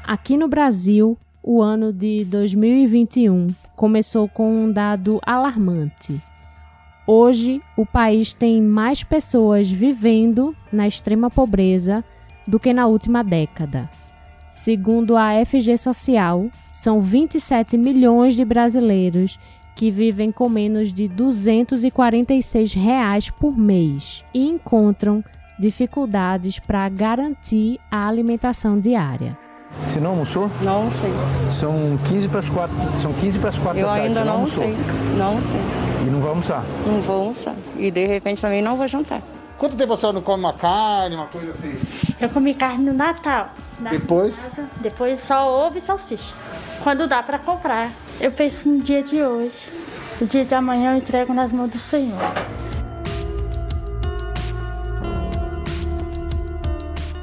Aqui no Brasil, o ano de 2021 começou com um dado alarmante. Hoje, o país tem mais pessoas vivendo na extrema pobreza do que na última década. Segundo a FG Social, são 27 milhões de brasileiros que vivem com menos de R$ 246 por mês e encontram dificuldades para garantir a alimentação diária. Você não almoçou? Não sei. São 15 para as 4, Eu da tarde. ainda Você não almoçou? sei. Não sei. E não vai almoçar? Não vou almoçar. E de repente também não vou jantar. Quanto tempo a senhora não come uma carne, uma coisa assim? Eu comi carne no Natal. Depois? Depois só ovo e salsicha. Quando dá para comprar. Eu penso no dia de hoje. O dia de amanhã eu entrego nas mãos do Senhor.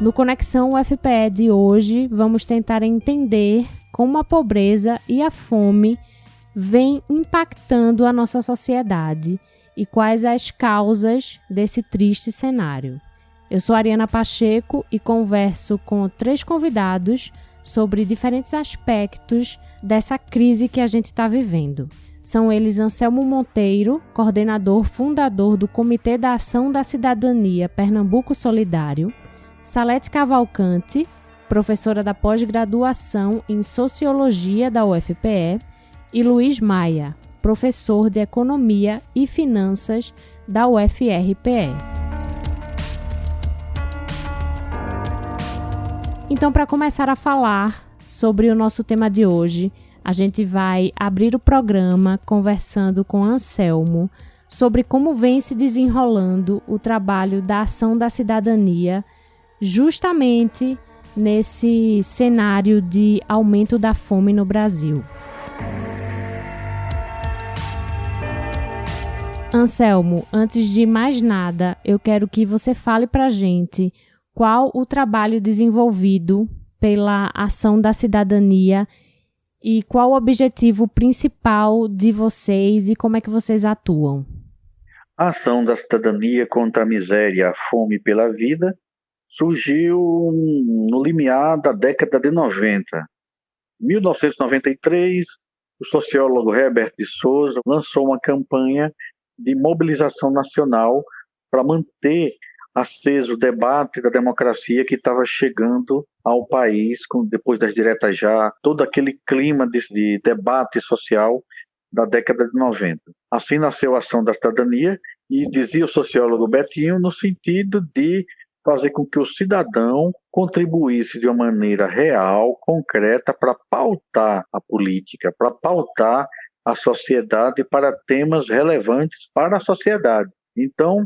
No Conexão UFPE de hoje, vamos tentar entender como a pobreza e a fome vêm impactando a nossa sociedade e quais as causas desse triste cenário. Eu sou Ariana Pacheco e converso com 3 convidados sobre diferentes aspectos dessa crise que a gente está vivendo. São eles Anselmo Monteiro, coordenador fundador do Comitê da Ação da Cidadania Pernambuco Solidário, Salete Cavalcante, professora da pós-graduação em Sociologia da UFPE, e Luiz Maia, professor de Economia e Finanças da UFRPE. Então, para começar a falar sobre o nosso tema de hoje, a gente vai abrir o programa conversando com Anselmo sobre como vem se desenrolando o trabalho da Ação da Cidadania justamente nesse cenário de aumento da fome no Brasil. Anselmo, antes de mais nada, eu quero que você fale para a gente qual o trabalho desenvolvido pela Ação da Cidadania e qual o objetivo principal de vocês e como é que vocês atuam. A Ação da Cidadania contra a Miséria e a Fome pela Vida surgiu no limiar da década de 90. Em 1993, o sociólogo Herbert de Souza lançou uma campanha de mobilização nacional para manter aceso o debate da democracia que estava chegando ao país, depois das diretas já, todo aquele clima de debate social da década de 90. Assim nasceu a Ação da Cidadania e dizia o sociólogo Betinho no sentido de fazer com que o cidadão contribuísse de uma maneira real, concreta, para pautar a política, para pautar a sociedade para temas relevantes para a sociedade. Então,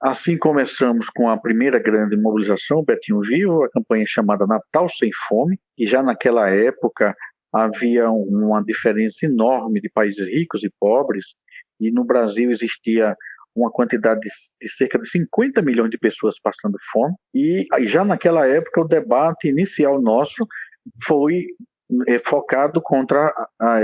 assim começamos com a primeira grande mobilização, Betinho Vivo, a campanha chamada Natal Sem Fome, e já naquela época havia uma diferença enorme de países ricos e pobres, e no Brasil existia uma quantidade de cerca de 50 milhões de pessoas passando fome, e já naquela época o debate inicial nosso foi focado contra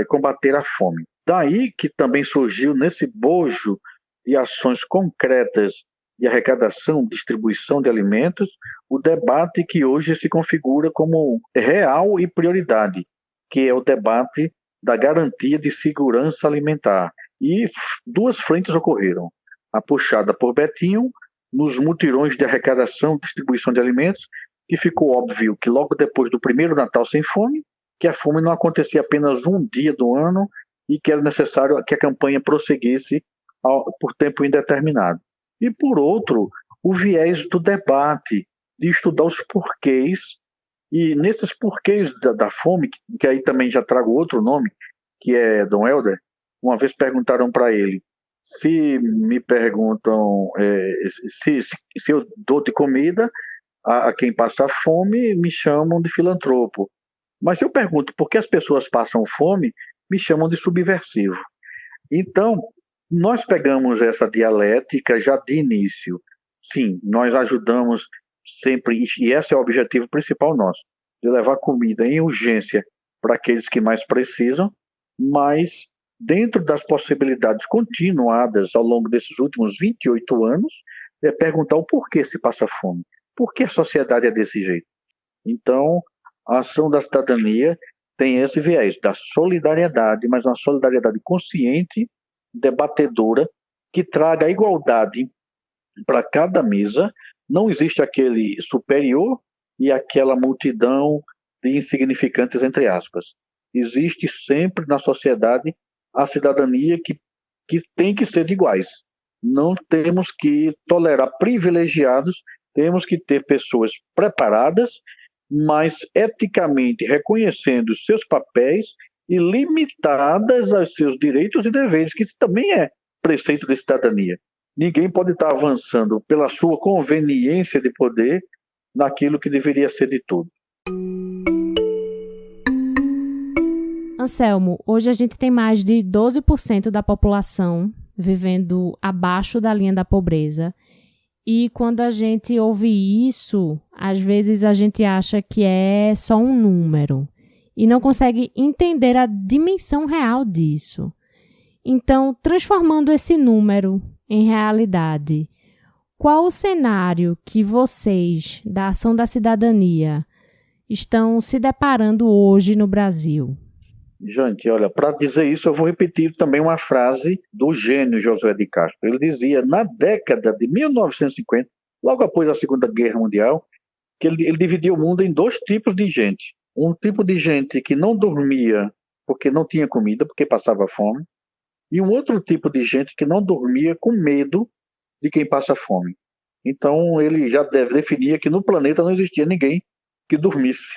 combater a fome. Daí que também surgiu nesse bojo de ações concretas de arrecadação, distribuição de alimentos, o debate que hoje se configura como real e prioridade, que é o debate da garantia de segurança alimentar. E 2 frentes ocorreram. A puxada por Betinho, nos mutirões de arrecadação e distribuição de alimentos, que ficou óbvio que logo depois do primeiro Natal Sem Fome, que a fome não acontecia apenas um dia do ano e que era necessário que a campanha prosseguisse por tempo indeterminado. E, por outro, o viés do debate, de estudar os porquês, e nesses porquês da fome, que aí também já trago outro nome, que é Dom Helder, uma vez perguntaram para ele, se me perguntam se eu dou de comida a quem passa fome, me chamam de filantropo. Mas se eu pergunto por que as pessoas passam fome, me chamam de subversivo. Então, nós pegamos essa dialética já de início. Sim, nós ajudamos sempre, e esse é o objetivo principal nosso, de levar comida em urgência para aqueles que mais precisam, mas dentro das possibilidades continuadas ao longo desses últimos 28 anos, é perguntar o porquê se passa fome, por que a sociedade é desse jeito. Então, A ação da cidadania tem esse viés da solidariedade, mas uma solidariedade consciente, debatedora, que traga a igualdade para cada mesa. Não existe aquele superior e aquela multidão de insignificantes, entre aspas. Existe sempre na sociedade a cidadania que tem que ser de iguais. Não temos que tolerar privilegiados, temos que ter pessoas preparadas, mas eticamente reconhecendo os seus papéis e limitadas aos seus direitos e deveres, que isso também é preceito de cidadania. Ninguém pode estar avançando pela sua conveniência de poder naquilo que deveria ser de tudo. Anselmo, hoje a gente tem mais de 12% da população vivendo abaixo da linha da pobreza. E quando a gente ouve isso, às vezes a gente acha que é só um número e não consegue entender a dimensão real disso. Então, transformando esse número em realidade, qual o cenário que vocês, da Ação da Cidadania, estão se deparando hoje no Brasil? Gente, olha, para dizer isso eu vou repetir também uma frase do gênio Josué de Castro. Ele dizia, na década de 1950, logo após a Segunda Guerra Mundial, que ele dividia o mundo em dois tipos de gente. Um tipo de gente que não dormia porque não tinha comida, porque passava fome, e um outro tipo de gente que não dormia com medo de quem passa fome. Então ele já definia que no planeta não existia ninguém que dormisse.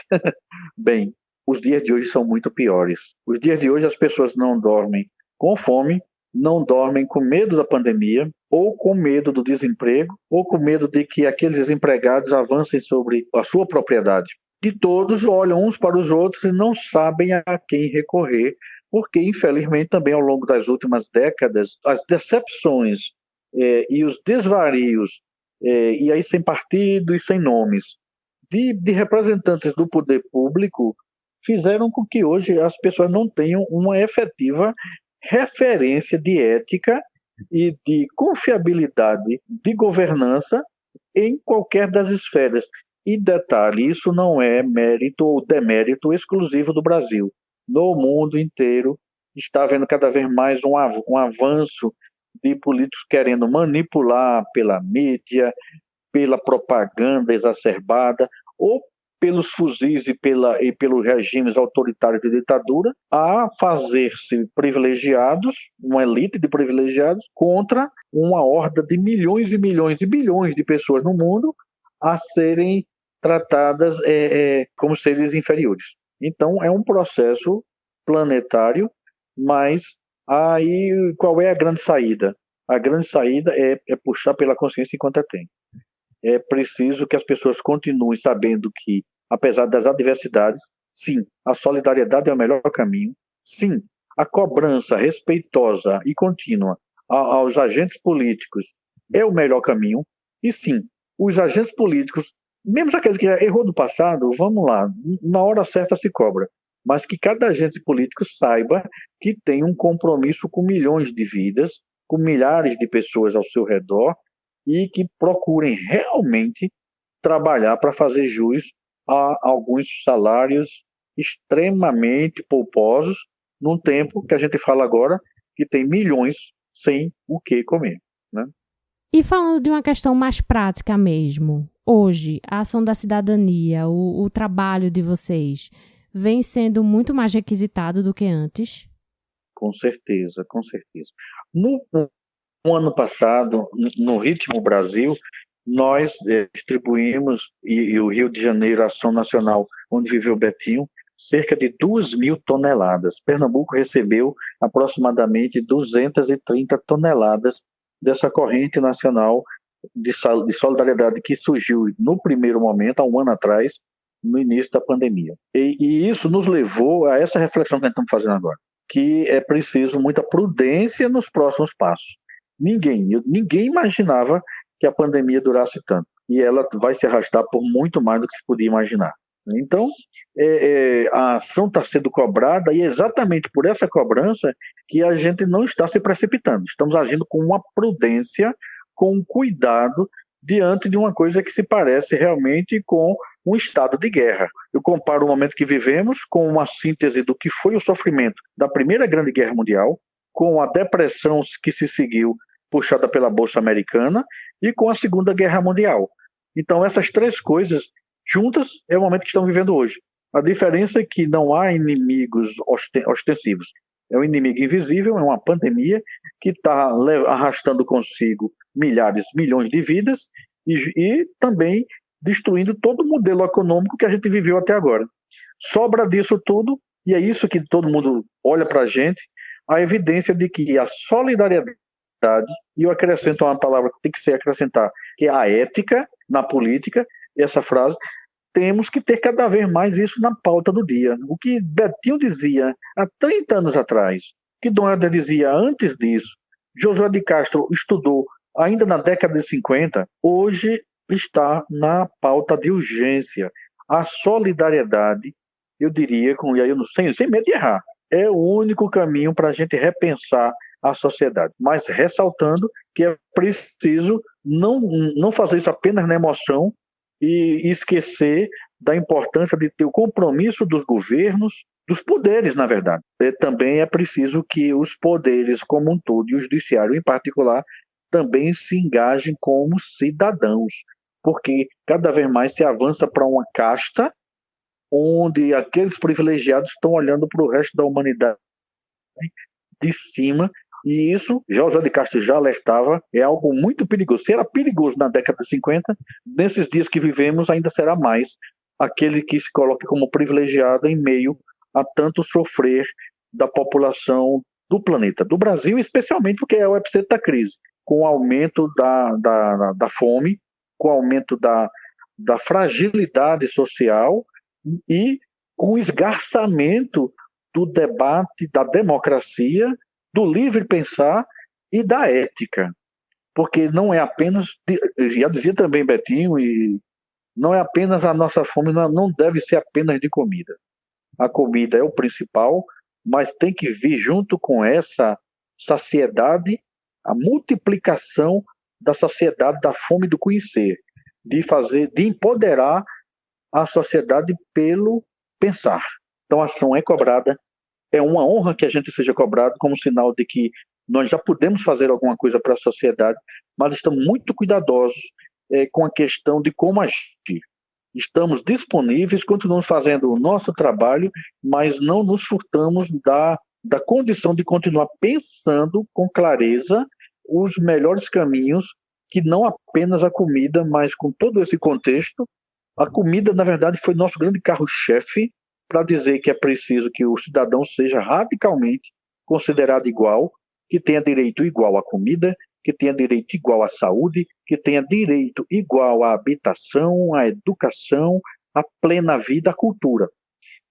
Bem, os dias de hoje são muito piores. Os dias de hoje as pessoas não dormem com fome, não dormem com medo da pandemia, ou com medo do desemprego, ou com medo de que aqueles desempregados avancem sobre a sua propriedade. E todos olham uns para os outros e não sabem a quem recorrer, porque infelizmente também ao longo das últimas décadas, as decepções e os desvarios, e aí sem partido e sem nomes, de representantes do poder público, fizeram com que hoje as pessoas não tenham uma efetiva referência de ética e de confiabilidade de governança em qualquer das esferas. E detalhe, isso não é mérito ou demérito exclusivo do Brasil. No mundo inteiro está havendo cada vez mais um avanço de políticos querendo manipular pela mídia, pela propaganda exacerbada, ou pelos fuzis e pelos regimes autoritários de ditadura, a fazer-se privilegiados, uma elite de privilegiados, contra uma horda de milhões e milhões e bilhões de pessoas no mundo a serem tratadas como seres inferiores. Então, é um processo planetário, mas aí qual é a grande saída? A grande saída é puxar pela consciência enquanto é tempo. É preciso que as pessoas continuem sabendo que, apesar das adversidades, sim, a solidariedade é o melhor caminho. Sim, a cobrança respeitosa e contínua aos agentes políticos é o melhor caminho. E sim, os agentes políticos, mesmo aqueles que já errou do passado, vamos lá, na hora certa se cobra. Mas que cada agente político saiba que tem um compromisso com milhões de vidas, com milhares de pessoas ao seu redor, e que procurem realmente trabalhar para fazer jus a alguns salários extremamente pouposos, num tempo que a gente fala agora que tem milhões sem o que comer, né? E falando de uma questão mais prática mesmo, hoje, a Ação da Cidadania, o trabalho de vocês, vem sendo muito mais requisitado do que antes? Com certeza, com certeza. No ano passado, no Ritmo Brasil, nós distribuímos, e o Rio de Janeiro, a Ação Nacional, onde viveu o Betinho, cerca de 2.000 toneladas. Pernambuco recebeu aproximadamente 230 toneladas dessa corrente nacional de solidariedade que surgiu no primeiro momento, há um ano atrás, no início da pandemia. E isso nos levou a essa reflexão que a gente está fazendo agora, que é preciso muita prudência nos próximos passos. Ninguém imaginava que a pandemia durasse tanto, e ela vai se arrastar por muito mais do que se podia imaginar. Então, a ação está sendo cobrada, e é exatamente por essa cobrança que a gente não está se precipitando. Estamos agindo com uma prudência, com um cuidado, diante de uma coisa que se parece realmente com um estado de guerra. Eu comparo o momento que vivemos com uma síntese do que foi o sofrimento da Primeira Grande Guerra Mundial, com a depressão que se seguiu, puxada pela Bolsa Americana, e com a Segunda Guerra Mundial. Então, essas três coisas juntas é o momento que estamos vivendo hoje. A diferença é que não há inimigos ostensivos. É um inimigo invisível, é uma pandemia que está arrastando consigo milhares, milhões de vidas e também destruindo todo o modelo econômico que a gente viveu até agora. Sobra disso tudo, e é isso que todo mundo olha para a gente, a evidência de que a solidariedade, e eu acrescento uma palavra que tem que ser acrescentar, que é a ética na política, essa frase, temos que ter cada vez mais isso na pauta do dia. O que Betinho dizia há 30 anos atrás, que Dom Helder dizia antes disso, Josué de Castro estudou ainda na década de 50, hoje está na pauta de urgência. A solidariedade, eu diria, sem medo de errar, é o único caminho para a gente repensar a sociedade. Mas ressaltando que é preciso não fazer isso apenas na emoção e esquecer da importância de ter o compromisso dos governos, dos poderes, na verdade. Também é preciso que os poderes como um todo, e o judiciário em particular, também se engajem como cidadãos, porque cada vez mais se avança para uma casta onde aqueles privilegiados estão olhando para o resto da humanidade de cima, e isso, José de Castro já alertava, é algo muito perigoso. Se era perigoso na década de 50, nesses dias que vivemos ainda será mais aquele que se coloque como privilegiado em meio a tanto sofrer da população do planeta, do Brasil especialmente, porque é o epicentro da crise, com o aumento da fome, com o aumento da fragilidade social e com o esgarçamento do debate da democracia, do livre pensar e da ética. Porque não é apenas, já dizia também Betinho, e não é apenas a nossa fome, não deve ser apenas de comida. A comida é o principal, mas tem que vir junto com essa saciedade, a multiplicação da saciedade da fome do conhecer, de empoderar a sociedade pelo pensar. Então a ação é cobrada, é uma honra que a gente seja cobrado como sinal de que nós já podemos fazer alguma coisa para a sociedade, mas estamos muito cuidadosos com a questão de como agir. Estamos disponíveis, continuamos fazendo o nosso trabalho, mas não nos furtamos da condição de continuar pensando com clareza os melhores caminhos, que não apenas a comida, mas com todo esse contexto. A comida, na verdade, foi nosso grande carro-chefe para dizer que é preciso que o cidadão seja radicalmente considerado igual, que tenha direito igual à comida, que tenha direito igual à saúde, que tenha direito igual à habitação, à educação, à plena vida, à cultura.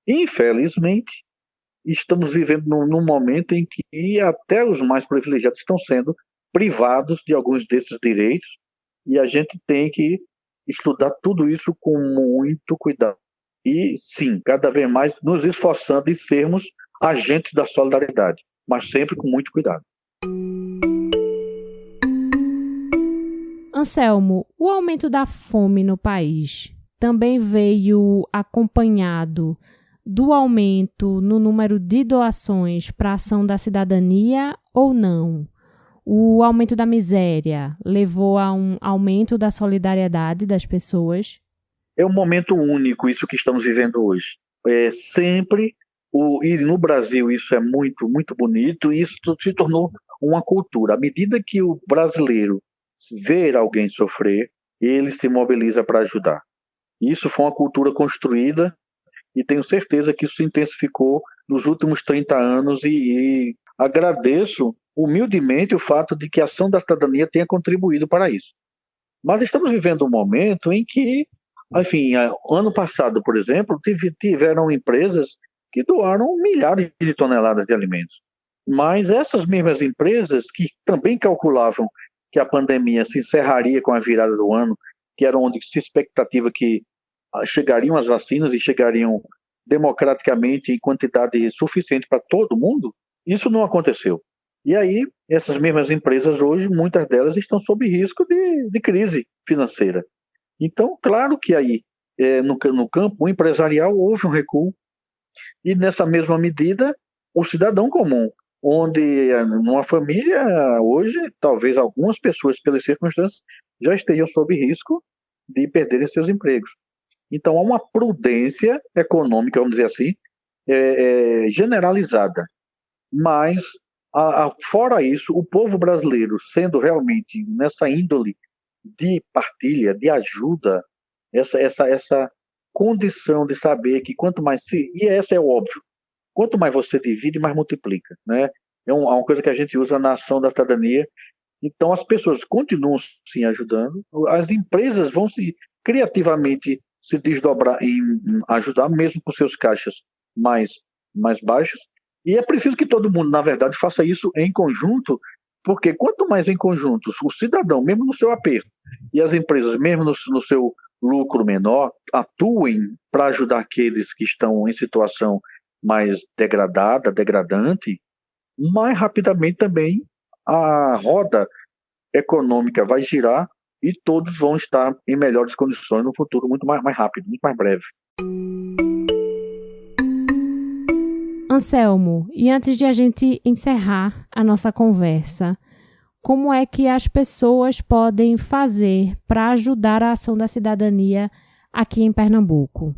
Infelizmente, estamos vivendo num momento em que até os mais privilegiados estão sendo privados de alguns desses direitos, e a gente tem que estudar tudo isso com muito cuidado. E, sim, cada vez mais nos esforçando em sermos agentes da solidariedade, mas sempre com muito cuidado. Anselmo, o aumento da fome no país também veio acompanhado do aumento no número de doações para a ação da cidadania ou não? O aumento da miséria levou a um aumento da solidariedade das pessoas? É um momento único isso que estamos vivendo hoje. E no Brasil isso é muito, muito bonito, e isso se tornou uma cultura. À medida que o brasileiro vê alguém sofrer, ele se mobiliza para ajudar. Isso foi uma cultura construída, e tenho certeza que isso se intensificou nos últimos 30 anos, e agradeço humildemente o fato de que a ação da cidadania tenha contribuído para isso. Mas estamos vivendo um momento em que, enfim, ano passado, por exemplo, tiveram empresas que doaram milhares de toneladas de alimentos. Mas essas mesmas empresas que também calculavam que a pandemia se encerraria com a virada do ano, que era onde se expectativa que chegariam as vacinas e chegariam democraticamente em quantidade suficiente para todo mundo, isso não aconteceu. E aí, essas mesmas empresas hoje, muitas delas estão sob risco de crise financeira. Então, claro que aí no campo empresarial houve um recuo, e nessa mesma medida o cidadão comum, onde numa família hoje, talvez algumas pessoas pelas circunstâncias já estejam sob risco de perderem seus empregos. Então há uma prudência econômica, vamos dizer assim, generalizada, mas fora isso, o povo brasileiro sendo realmente nessa índole de partilha, de ajuda, essa condição de saber que quanto mais e essa é óbvio, quanto mais você divide, mais multiplica, né? É uma coisa que a gente usa na ação da cidadania. Então as pessoas continuam se ajudando, as empresas vão criativamente se desdobrar em ajudar, mesmo com seus caixas mais baixos, e é preciso que todo mundo, na verdade, faça isso em conjunto, porque quanto mais em conjunto o cidadão, mesmo no seu aperto, e as empresas, mesmo no seu lucro menor, atuem para ajudar aqueles que estão em situação mais degradante, mais rapidamente também a roda econômica vai girar e todos vão estar em melhores condições no futuro, muito mais rápido, muito mais breve. Anselmo, e antes de a gente encerrar a nossa conversa, como é que as pessoas podem fazer para ajudar a ação da cidadania aqui em Pernambuco?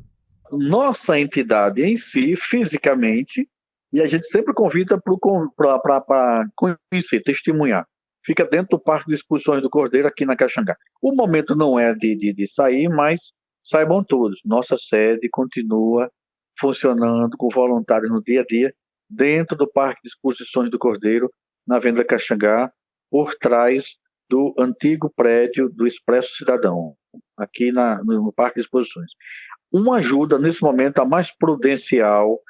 Nossa entidade em si, fisicamente, e a gente sempre convida para conhecer, testemunhar. Fica dentro do Parque de Exposições do Cordeiro, aqui na Caxangá. O momento não é de sair, mas saibam todos, nossa sede continua funcionando com voluntários no dia a dia, dentro do Parque de Exposições do Cordeiro, na Avenida Caxangá, por trás do antigo prédio do Expresso Cidadão, aqui no Parque de Exposições. Uma ajuda, nesse momento, a mais prudencial,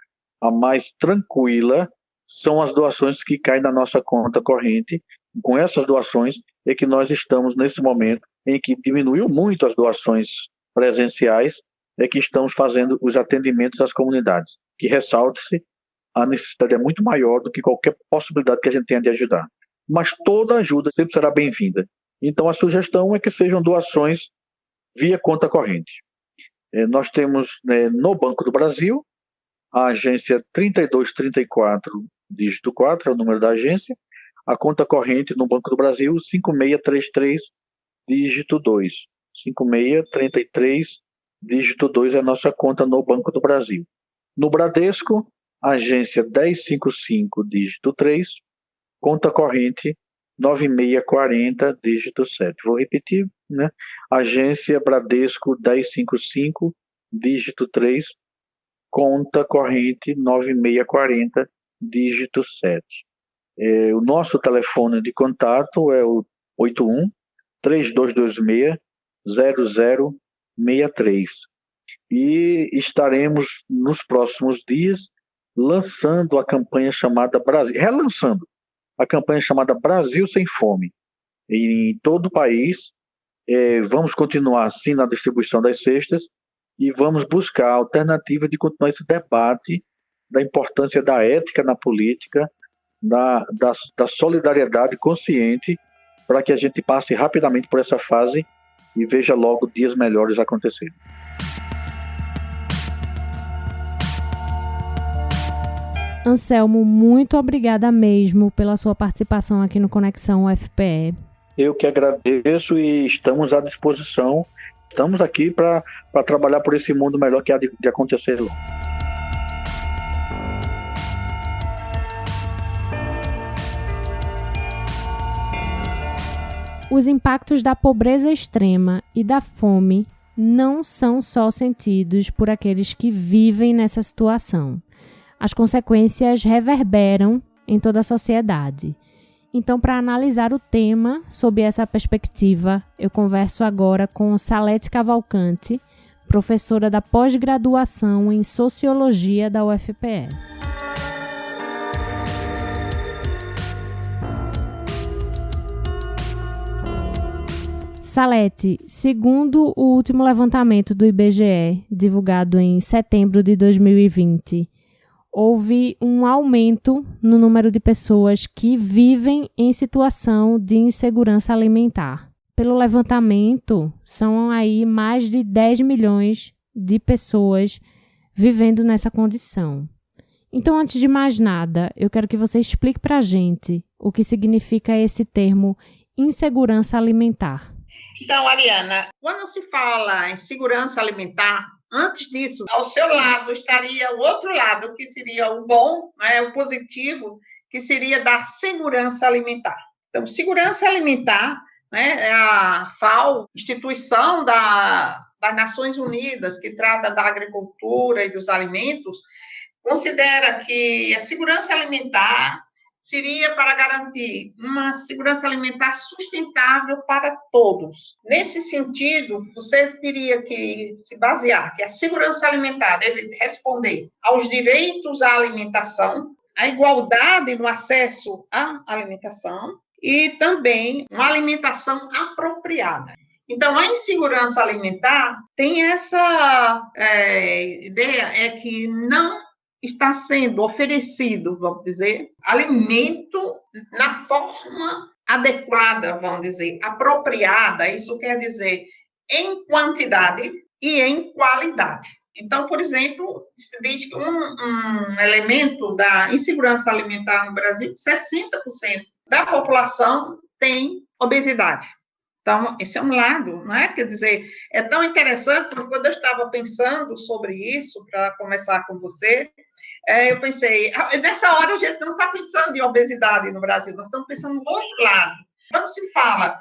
a mais tranquila, são as doações que caem na nossa conta corrente. Com essas doações é que nós estamos nesse momento em que diminuiu muito as doações presenciais, é que estamos fazendo os atendimentos às comunidades, que ressalte-se, a necessidade é muito maior do que qualquer possibilidade que a gente tenha de ajudar. Mas toda ajuda sempre será bem-vinda. Então a sugestão é que sejam doações via conta corrente. Nós temos no Banco do Brasil a agência 3234, dígito 4, é o número da agência, a conta corrente no Banco do Brasil 5633, dígito 2. 5633, dígito 2 é a nossa conta no Banco do Brasil. No Bradesco, agência 1055, dígito 3, conta corrente 9640, dígito 7. Vou repetir, né? Agência Bradesco 1055, dígito 3, conta corrente 9640, dígito 7. O nosso telefone de contato é o 81-3226-0063. E estaremos nos próximos dias lançando a campanha chamada relançando a campanha chamada Brasil Sem Fome. Em todo o país, vamos continuar assim na distribuição das cestas e vamos buscar a alternativa de continuar esse debate da importância da ética na política, da solidariedade consciente, para que a gente passe rapidamente por essa fase e veja logo dias melhores acontecerem. Anselmo, muito obrigada mesmo pela sua participação aqui no Conexão UFPE. Eu que agradeço e estamos à disposição. Estamos aqui para trabalhar por esse mundo melhor que há de acontecer logo. Os impactos da pobreza extrema e da fome não são só sentidos por aqueles que vivem nessa situação. As consequências reverberam em toda a sociedade. Então, para analisar o tema sob essa perspectiva, eu converso agora com Salete Cavalcante, professora da pós-graduação em Sociologia da UFPE. Salete, segundo o último levantamento do IBGE, divulgado em setembro de 2020, houve um aumento no número de pessoas que vivem em situação de insegurança alimentar. Pelo levantamento, são aí mais de 10 milhões de pessoas vivendo nessa condição. Então, antes de mais nada, eu quero que você explique para a gente o que significa esse termo insegurança alimentar. Então, Ariana, quando se fala em segurança alimentar, antes disso, ao seu lado estaria o outro lado, que seria o bom, né, o positivo, que seria da segurança alimentar. Então, segurança alimentar, né, é a FAO, instituição das Nações Unidas, que trata da agricultura e dos alimentos, considera que a segurança alimentar seria para garantir uma segurança alimentar sustentável para todos. Nesse sentido, você teria que se basear que a segurança alimentar deve responder aos direitos à alimentação, à igualdade no acesso à alimentação e também uma alimentação apropriada. Então, a insegurança alimentar tem essa ideia, é que não está sendo oferecido, vamos dizer, alimento na forma adequada, vamos dizer, apropriada, isso quer dizer em quantidade e em qualidade. Então, por exemplo, se diz que um elemento da insegurança alimentar no Brasil, 60% da população tem obesidade. Então, esse é um lado, não é? Quer dizer, é tão interessante, porque quando eu estava pensando sobre isso, para começar com você, eu pensei, nessa hora a gente não está pensando em obesidade no Brasil, nós estamos pensando no outro lado. Quando se fala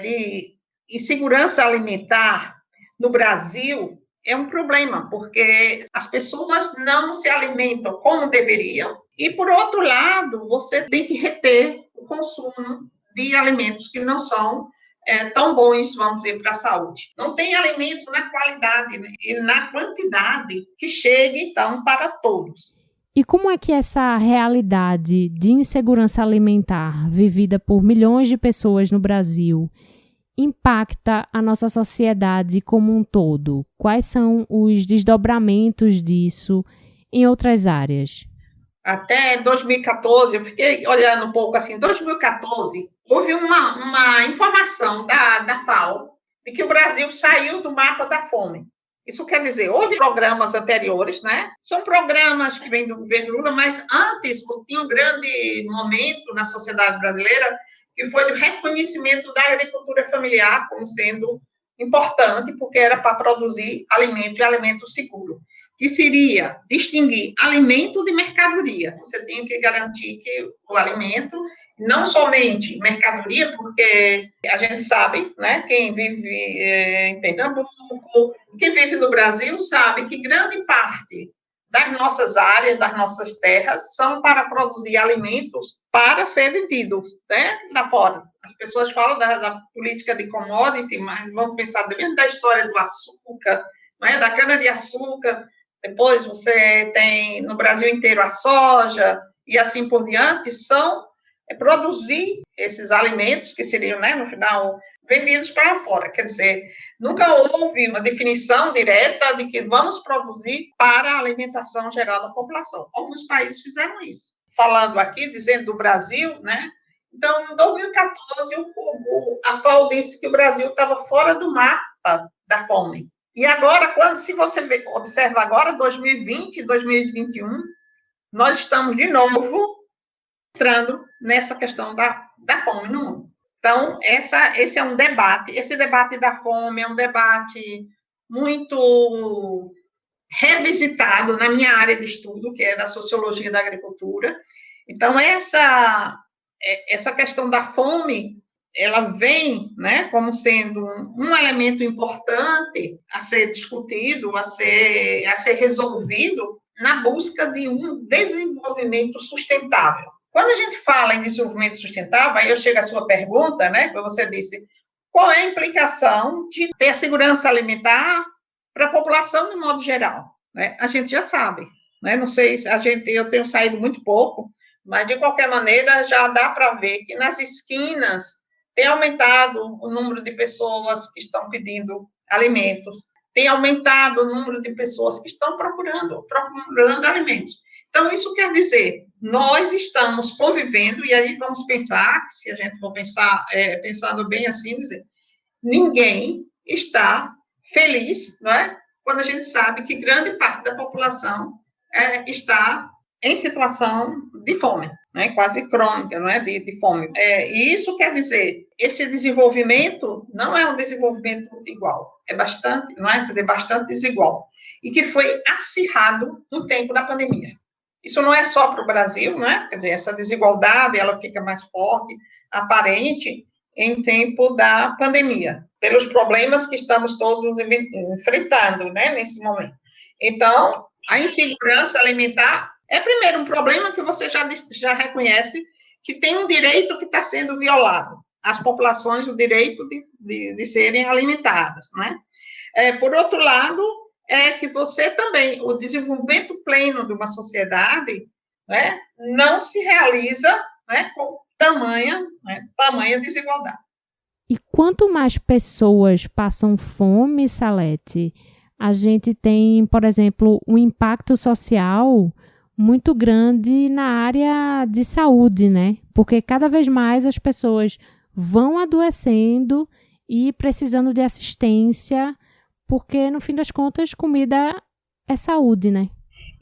de insegurança alimentar no Brasil, é um problema, porque as pessoas não se alimentam como deveriam, e, por outro lado, você tem que reter o consumo de alimentos que não são tão bons, vamos dizer, para a saúde. Não tem alimento na qualidade, né, e na quantidade que chegue, então, para todos. E como é que essa realidade de insegurança alimentar vivida por milhões de pessoas no Brasil impacta a nossa sociedade como um todo? Quais são os desdobramentos disso em outras áreas? Até 2014, eu fiquei olhando um pouco assim, 2014, houve uma informação da FAO de que o Brasil saiu do mapa da fome. Isso quer dizer, houve programas anteriores, né? São programas que vêm do governo Lula, mas antes tinha um grande momento na sociedade brasileira que foi o reconhecimento da agricultura familiar como sendo importante, porque era para produzir alimento e alimento seguro, que seria distinguir alimento de mercadoria. Você tem que garantir que o alimento, não somente mercadoria, porque a gente sabe, né, quem vive em Pernambuco, quem vive no Brasil, sabe que grande parte das nossas áreas, das nossas terras, são para produzir alimentos para ser vendidos, né, lá fora. As pessoas falam da política de commodity, mas vamos pensar dentro da história do açúcar, né, da cana-de-açúcar. Depois você tem no Brasil inteiro a soja e assim por diante, são produzir esses alimentos que seriam, né, no final, vendidos para fora. Quer dizer, nunca houve uma definição direta de que vamos produzir para a alimentação geral da população. Alguns países fizeram isso. Falando aqui, dizendo do Brasil, né? Então, em 2014, a FAO disse que o Brasil estava fora do mapa da fome. E agora, se você observa agora, 2020, 2021, nós estamos de novo entrando nessa questão da fome no mundo. Então, esse é um debate. Esse debate da fome é um debate muito revisitado na minha área de estudo, que é da sociologia da agricultura. Então, essa questão da fome, ela vem, né, como sendo um elemento importante a ser discutido, a ser resolvido na busca de um desenvolvimento sustentável. Quando a gente fala em desenvolvimento sustentável, aí eu chego à sua pergunta, né, que você disse, qual é a implicação de ter a segurança alimentar para a população de modo geral, né? A gente já sabe, né? Não sei, eu tenho saído muito pouco, mas de qualquer maneira já dá para ver que nas esquinas tem aumentado o número de pessoas que estão pedindo alimentos, tem aumentado o número de pessoas que estão procurando alimentos. Então, isso quer dizer, nós estamos convivendo, e aí vamos pensar, se a gente for pensar, pensando bem assim, dizer, ninguém está feliz, não é, quando a gente sabe que grande parte da população está em situação de fome, né, quase crônica, não é, de fome. E isso quer dizer, esse desenvolvimento não é um desenvolvimento igual, é bastante, não é, quer dizer, bastante desigual, e que foi acirrado no tempo da pandemia. Isso não é só para o Brasil, não é? Quer dizer, essa desigualdade, ela fica mais forte, aparente, em tempo da pandemia, pelos problemas que estamos todos enfrentando, né, nesse momento. Então, a insegurança alimentar é, primeiro, um problema que você já reconhece que tem um direito que está sendo violado. As populações, o direito de serem alimentadas, né? Por outro lado, que você também, o desenvolvimento pleno de uma sociedade, né, não se realiza, né, com tamanha desigualdade. E quanto mais pessoas passam fome, Salete, a gente tem, por exemplo, um impacto social muito grande na área de saúde, né? Porque cada vez mais as pessoas vão adoecendo e precisando de assistência, porque, no fim das contas, comida é saúde, né?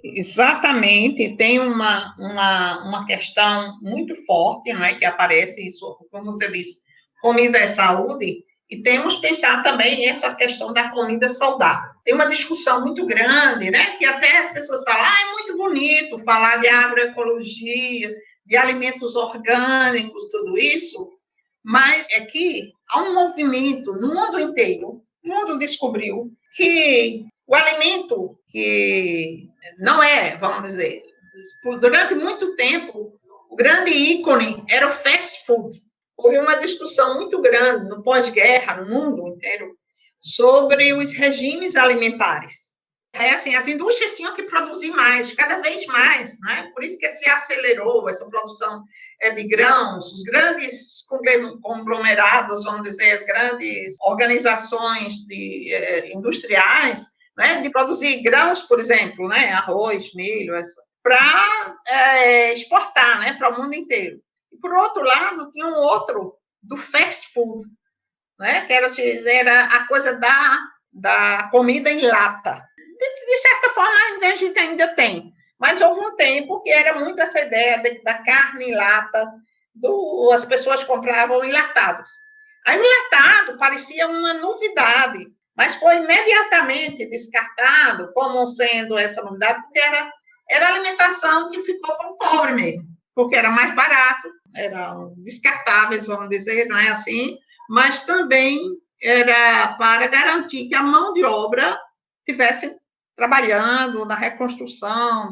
Exatamente, tem uma questão muito forte, não é, que aparece, isso, como você disse, comida é saúde, e temos que pensar também essa questão da comida saudável. Tem uma discussão muito grande, né, que até as pessoas falam, é muito bonito falar de agroecologia, de alimentos orgânicos, tudo isso, mas é que há um movimento no mundo inteiro, o mundo descobriu que o alimento que não é, vamos dizer, durante muito tempo, o grande ícone era o fast food. Houve uma discussão muito grande no pós-guerra, no mundo inteiro, sobre os regimes alimentares. Assim, as indústrias tinham que produzir mais, cada vez mais, né? Por isso que se acelerou essa produção de grãos, os grandes conglomerados, vamos dizer, as grandes organizações industriais, né, de produzir grãos, por exemplo, né, arroz, milho, para exportar, né, para o mundo inteiro. E, por outro lado, tinha um outro do fast food, né, que era a coisa da comida em lata. De certa forma, a gente ainda tem, mas houve um tempo que era muito essa ideia da carne em lata, as pessoas compravam enlatados. Aí o enlatado parecia uma novidade, mas foi imediatamente descartado como sendo essa novidade, porque era alimentação que ficou para o pobre mesmo, porque era mais barato, eram descartáveis, vamos dizer, não é assim, mas também era para garantir que a mão de obra estivesse trabalhando na reconstrução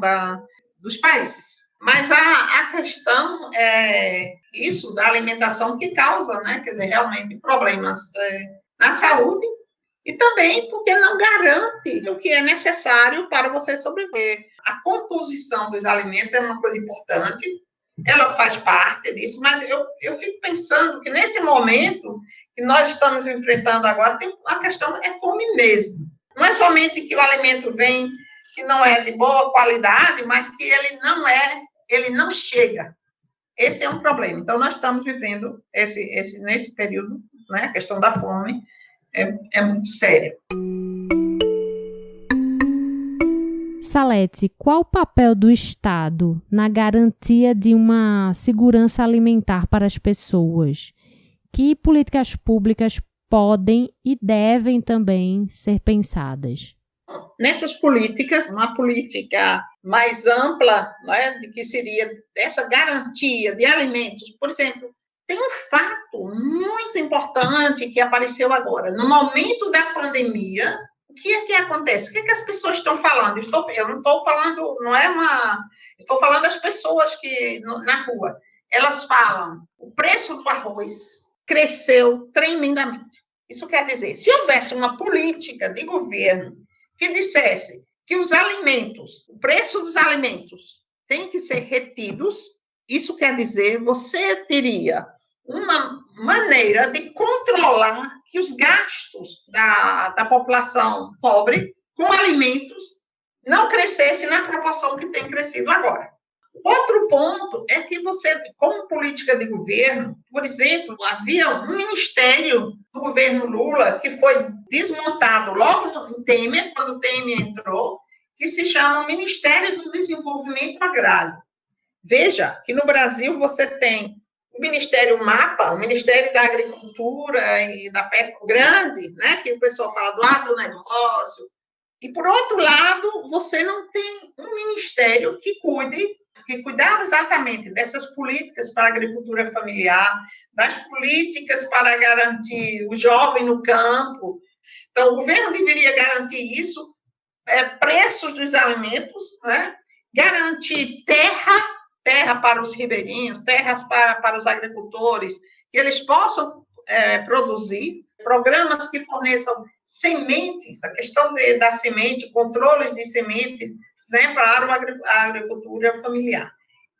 dos países. Mas a questão é isso da alimentação que causa, né, quer dizer, realmente problemas na saúde, e também porque não garante o que é necessário para você sobreviver. A composição dos alimentos é uma coisa importante, ela faz parte disso, mas eu fico pensando que nesse momento que nós estamos enfrentando agora, a questão é fome mesmo. Não é somente que o alimento vem, que não é de boa qualidade, mas que ele não chega. Esse é um problema. Então, nós estamos vivendo nesse período, né, a questão da fome é muito séria. Salete, qual o papel do Estado na garantia de uma segurança alimentar para as pessoas? Que políticas públicas podem e devem também ser pensadas? Nessas políticas, uma política mais ampla, né, que seria essa garantia de alimentos, por exemplo, tem um fato muito importante que apareceu agora. No momento da pandemia, o que é que acontece? O que é que as pessoas estão falando? Eu não estou falando, eu estou falando das pessoas que na rua. Elas falam, o preço do arroz cresceu tremendamente. Isso quer dizer, se houvesse uma política de governo que dissesse que os alimentos, o preço dos alimentos tem que ser retidos, isso quer dizer, você teria uma maneira de controlar que os gastos da população pobre com alimentos não crescessem na proporção que tem crescido agora. Outro ponto é que você, como política de governo, por exemplo, havia um ministério do governo Lula que foi desmontado logo no Temer, quando o Temer entrou, que se chama Ministério do Desenvolvimento Agrário. Veja que no Brasil você tem o Ministério MAPA, o Ministério da Agricultura e da Pesca Grande, né, que o pessoal fala do agronegócio, e, por outro lado, você não tem um ministério que cuidava exatamente dessas políticas para a agricultura familiar, das políticas para garantir o jovem no campo. Então, o governo deveria garantir isso, preços dos alimentos, né? Garantir terra para os ribeirinhos, terras para os agricultores, que eles possam produzir, programas que forneçam sementes, a questão da semente, controles de sementes, né, para a agricultura familiar.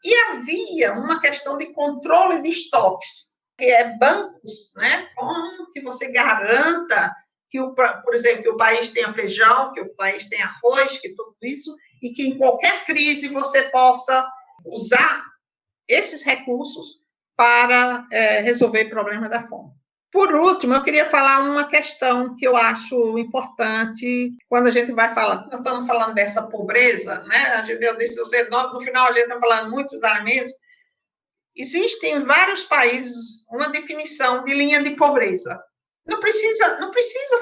E havia uma questão de controle de estoques, que é bancos, né, como que você garanta que, por exemplo, que o país tenha feijão, que o país tenha arroz, que tudo isso, e que em qualquer crise você possa usar esses recursos para resolver o problema da fome. Por último, eu queria falar uma questão que eu acho importante quando a gente vai falar, nós estamos falando dessa pobreza, né? Eu disse, no final a gente está falando muito dos alimentos. Existe em vários países uma definição de linha de pobreza. Não precisa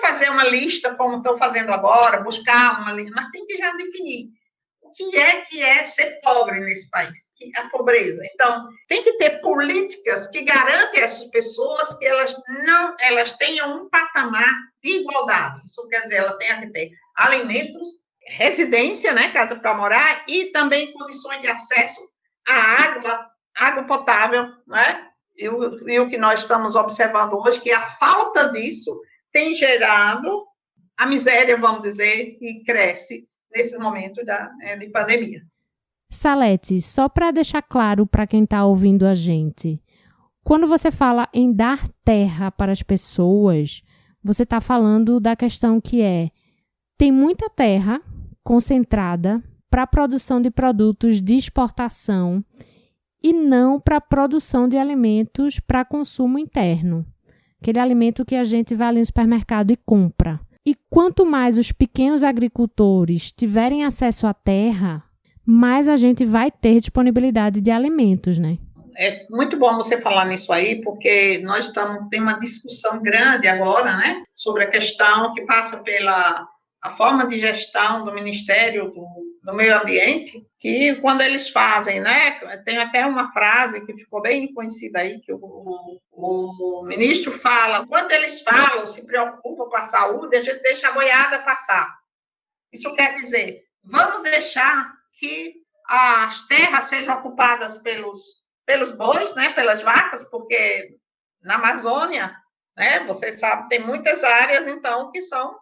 fazer uma lista como estão fazendo agora, buscar uma lista, mas tem que já definir o que é ser pobre nesse país, a pobreza. Então, tem que ter políticas que garantem a essas pessoas que elas tenham um patamar de igualdade. Isso quer dizer, ela tem que ter alimentos, residência, né, casa para morar, e também condições de acesso à água potável, né? E o que nós estamos observando hoje, que a falta disso tem gerado a miséria, vamos dizer, e cresce nesse momento de pandemia. Salete, só para deixar claro para quem está ouvindo a gente, quando você fala em dar terra para as pessoas, você está falando da questão que tem muita terra concentrada para a produção de produtos de exportação e não para a produção de alimentos para consumo interno. Aquele alimento que a gente vai ali no supermercado e compra. E quanto mais os pequenos agricultores tiverem acesso à terra, mais a gente vai ter disponibilidade de alimentos, né? É muito bom você falar nisso aí, porque nós tem uma discussão grande agora, né, sobre a questão que passa pela a forma de gestão do Ministério do Meio Ambiente, que quando eles fazem, né, tem até uma frase que ficou bem conhecida aí, que o ministro fala, quando eles falam, se preocupam com a saúde, a gente deixa a boiada passar. Isso quer dizer, vamos deixar que as terras sejam ocupadas pelos bois, né, pelas vacas, porque na Amazônia, né, você sabe, tem muitas áreas, então, que são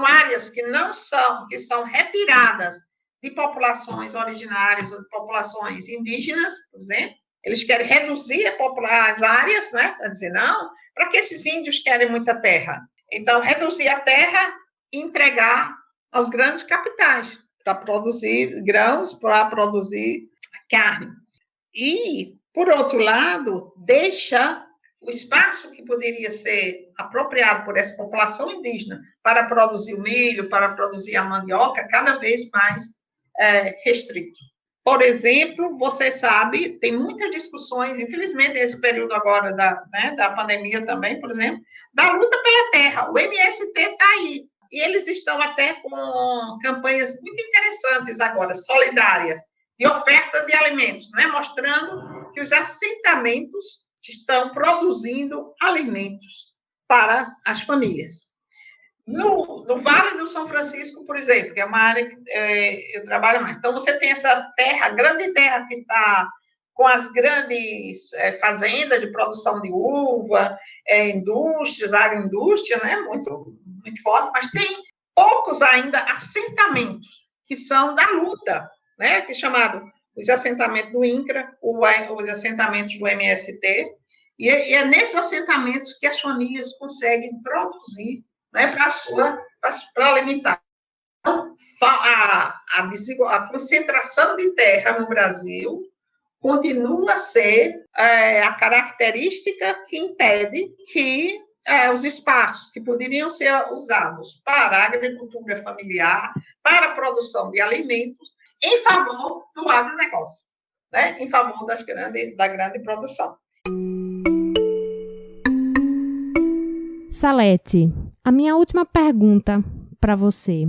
áreas que são retiradas de populações originárias, de populações indígenas, por exemplo. Eles querem reduzir as áreas, né? Quer dizer, não, para que esses índios querem muita terra? Então, reduzir a terra e entregar aos grandes capitais, para produzir grãos, para produzir carne. E, por outro lado, deixa o espaço que poderia ser apropriado por essa população indígena para produzir o milho, para produzir a mandioca, cada vez mais restrito. Por exemplo, você sabe, tem muitas discussões, infelizmente, nesse período agora da pandemia também, por exemplo, da luta pela terra. O MST está aí. E eles estão até com campanhas muito interessantes agora, solidárias, de oferta de alimentos, né? Mostrando que os assentamentos estão produzindo alimentos para as famílias. No Vale do São Francisco, por exemplo, que é uma área que eu trabalho mais, então você tem essa terra, grande terra que está com as grandes fazendas de produção de uva, indústrias, agroindústria, né, muito, muito forte, mas tem poucos ainda assentamentos que são da luta, né, que é chamado os assentamentos do INCRA, os assentamentos do MST, e é nesses assentamentos que as famílias conseguem produzir, né, para alimentar A concentração de terra no Brasil continua a ser a característica que impede que os espaços que poderiam ser usados para a agricultura familiar, para a produção de alimentos, em favor do agronegócio, né? Em favor da grande produção. Salete, a minha última pergunta para você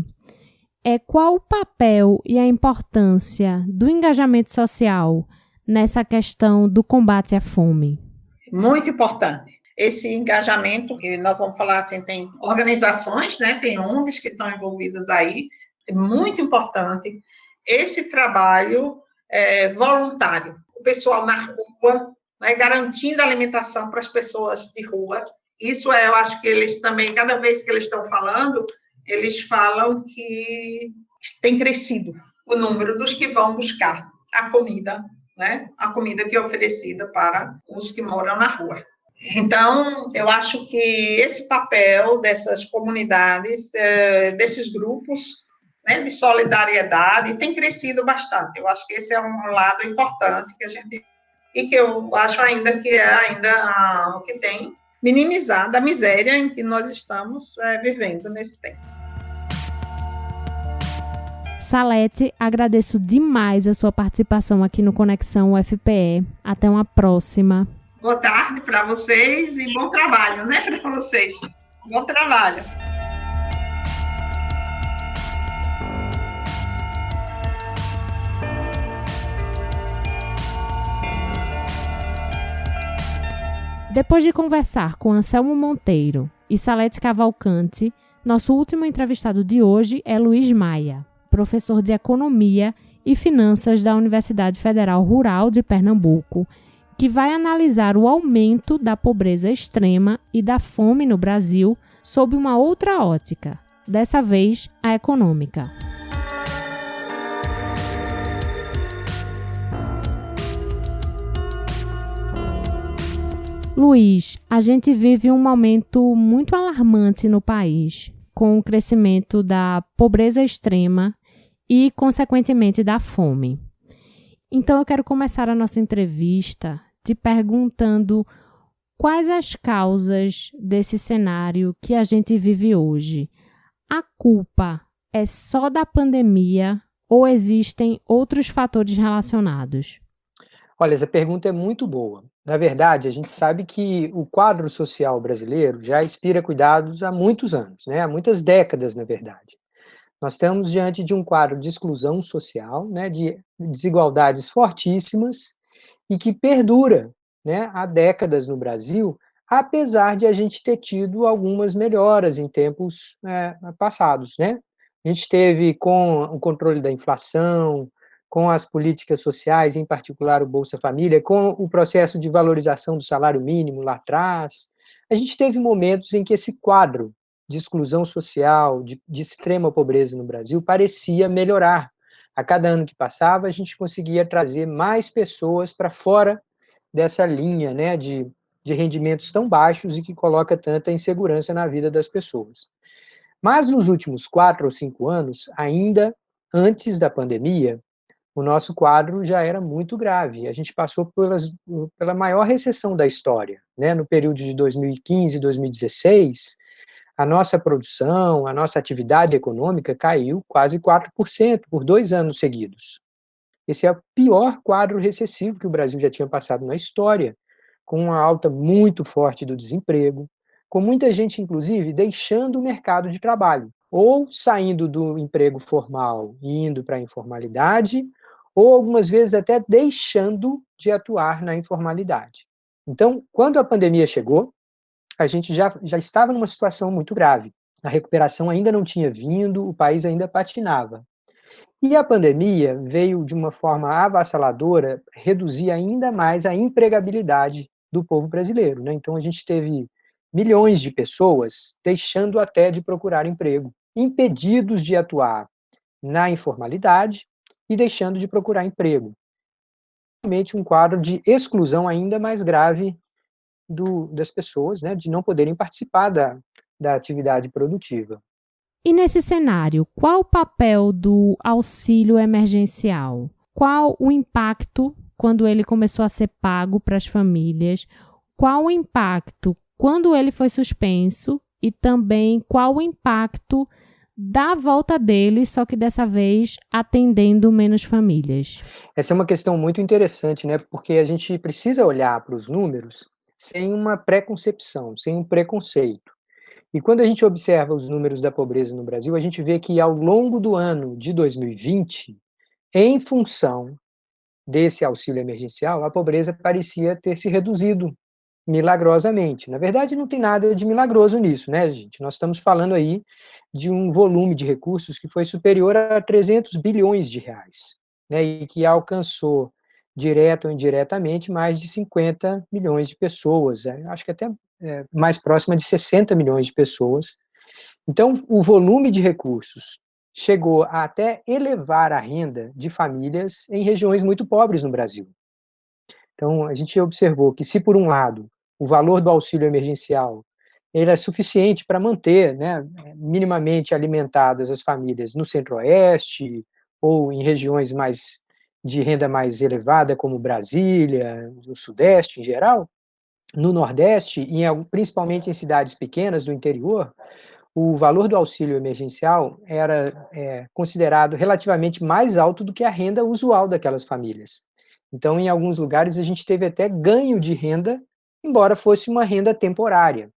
é: qual o papel e a importância do engajamento social nessa questão do combate à fome? Muito importante. Esse engajamento, que nós vamos falar assim, tem organizações, né, tem ONGs que estão envolvidas aí, é muito importante. Esse trabalho voluntário, o pessoal na rua, né, garantindo alimentação para as pessoas de rua. Isso eu acho que eles também, cada vez que eles estão falando, eles falam que tem crescido o número dos que vão buscar a comida, né? A comida que é oferecida para os que moram na rua. Então, eu acho que esse papel dessas comunidades, desses grupos, né, de solidariedade, tem crescido bastante. Eu acho que esse é um lado importante e que eu acho ainda que é o que tem minimizado a miséria em que nós estamos vivendo nesse tempo. Salete, agradeço demais a sua participação aqui no Conexão UFPE. Até uma próxima. Boa tarde para vocês e bom trabalho, né, para vocês. Bom trabalho. Depois de conversar com Anselmo Monteiro e Salete Cavalcante, nosso último entrevistado de hoje é Luiz Maia, professor de Economia e Finanças da Universidade Federal Rural de Pernambuco, que vai analisar o aumento da pobreza extrema e da fome no Brasil sob uma outra ótica, dessa vez a econômica. Luiz, a gente vive um momento muito alarmante no país, com o crescimento da pobreza extrema e, consequentemente, da fome. Então, eu quero começar a nossa entrevista te perguntando quais as causas desse cenário que a gente vive hoje. A culpa é só da pandemia ou existem outros fatores relacionados? Olha, essa pergunta é muito boa. Na verdade, a gente sabe que o quadro social brasileiro já inspira cuidados há muitos anos, né? Há muitas décadas, na verdade. Nós estamos diante de um quadro de exclusão social, né? De desigualdades fortíssimas e que perdura, né? Há décadas no Brasil, apesar de a gente ter tido algumas melhoras em tempos passados, né? A gente teve com o controle da inflação, com as políticas sociais, em particular o Bolsa Família, com o processo de valorização do salário mínimo lá atrás, a gente teve momentos em que esse quadro de exclusão social, de extrema pobreza no Brasil, parecia melhorar. A cada ano que passava, a gente conseguia trazer mais pessoas para fora dessa linha, né, de rendimentos tão baixos e que coloca tanta insegurança na vida das pessoas. Mas nos últimos 4 ou 5 anos, ainda antes da pandemia, o nosso quadro já era muito grave. A gente passou pela maior recessão da história, né? No período de 2015 e 2016, a nossa produção, a nossa atividade econômica caiu quase 4% por 2 anos seguidos. Esse é o pior quadro recessivo que o Brasil já tinha passado na história, com uma alta muito forte do desemprego, com muita gente, inclusive, deixando o mercado de trabalho, ou saindo do emprego formal e indo para a informalidade, ou algumas vezes até deixando de atuar na informalidade. Então, quando a pandemia chegou, a gente já estava numa situação muito grave. A recuperação ainda não tinha vindo, o país ainda patinava. E a pandemia veio de uma forma avassaladora reduzir ainda mais a empregabilidade do povo brasileiro, né? Então, a gente teve milhões de pessoas deixando até de procurar emprego, impedidos de atuar na informalidade, e deixando de procurar emprego. Realmente um quadro de exclusão ainda mais grave das pessoas, né, de não poderem participar da atividade produtiva. E nesse cenário, qual o papel do auxílio emergencial? Qual o impacto quando ele começou a ser pago para as famílias? Qual o impacto quando ele foi suspenso? E também qual o impacto da volta dele, só que dessa vez atendendo menos famílias? Essa é uma questão muito interessante, né? Porque a gente precisa olhar para os números sem uma preconcepção, sem um preconceito. E quando a gente observa os números da pobreza no Brasil, a gente vê que ao longo do ano de 2020, em função desse auxílio emergencial, a pobreza parecia ter se reduzido milagrosamente. Na verdade, não tem nada de milagroso nisso, né, gente? Nós estamos falando aí de um volume de recursos que foi superior a 300 bilhões de reais, né, e que alcançou, direto ou indiretamente, mais de 50 milhões de pessoas, acho que até mais próxima de 60 milhões de pessoas. Então, o volume de recursos chegou a até elevar a renda de famílias em regiões muito pobres no Brasil. Então, a gente observou que, se por um lado o valor do auxílio emergencial ele é suficiente para manter, né, minimamente alimentadas as famílias no Centro-Oeste ou em regiões mais de renda mais elevada, como Brasília, o Sudeste em geral, no Nordeste, e principalmente em cidades pequenas do interior, o valor do auxílio emergencial era considerado relativamente mais alto do que a renda usual daquelas famílias. Então, em alguns lugares, a gente teve até ganho de renda, embora fosse uma renda temporária.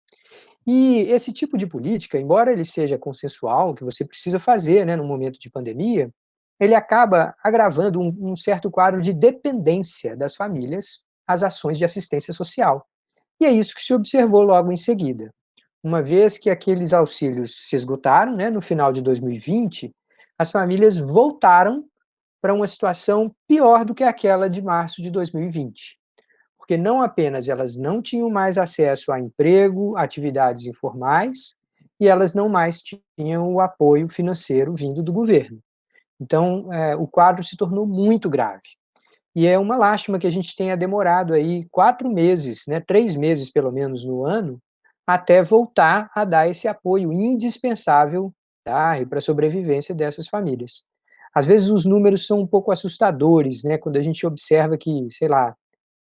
E esse tipo de política, embora ele seja consensual, que você precisa fazer, né, no momento de pandemia, ele acaba agravando um certo quadro de dependência das famílias às ações de assistência social. E é isso que se observou logo em seguida. Uma vez que aqueles auxílios se esgotaram, né, no final de 2020, as famílias voltaram para uma situação pior do que aquela de março de 2020. Porque não apenas elas não tinham mais acesso a emprego, atividades informais, e elas não mais tinham o apoio financeiro vindo do governo. Então, o quadro se tornou muito grave. E é uma lástima que a gente tenha demorado aí 4 meses, né, 3 meses pelo menos no ano, até voltar a dar esse apoio indispensável, tá, para a sobrevivência dessas famílias. Às vezes os números são um pouco assustadores, né, quando a gente observa que, sei lá,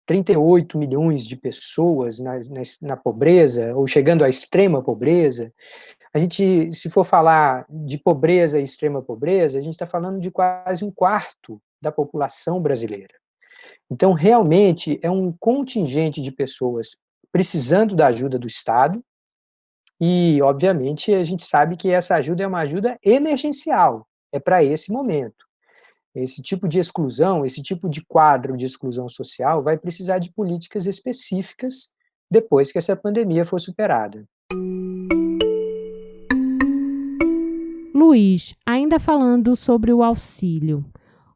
38 milhões de pessoas na pobreza, ou chegando à extrema pobreza. A gente, se for falar de pobreza e extrema pobreza, a gente está falando de quase 1/4 da população brasileira. Então, realmente, é um contingente de pessoas precisando da ajuda do Estado, e, obviamente, a gente sabe que essa ajuda é uma ajuda emergencial, é para esse momento. Esse tipo de exclusão, esse tipo de quadro de exclusão social vai precisar de políticas específicas depois que essa pandemia for superada. Luiz, ainda falando sobre o auxílio.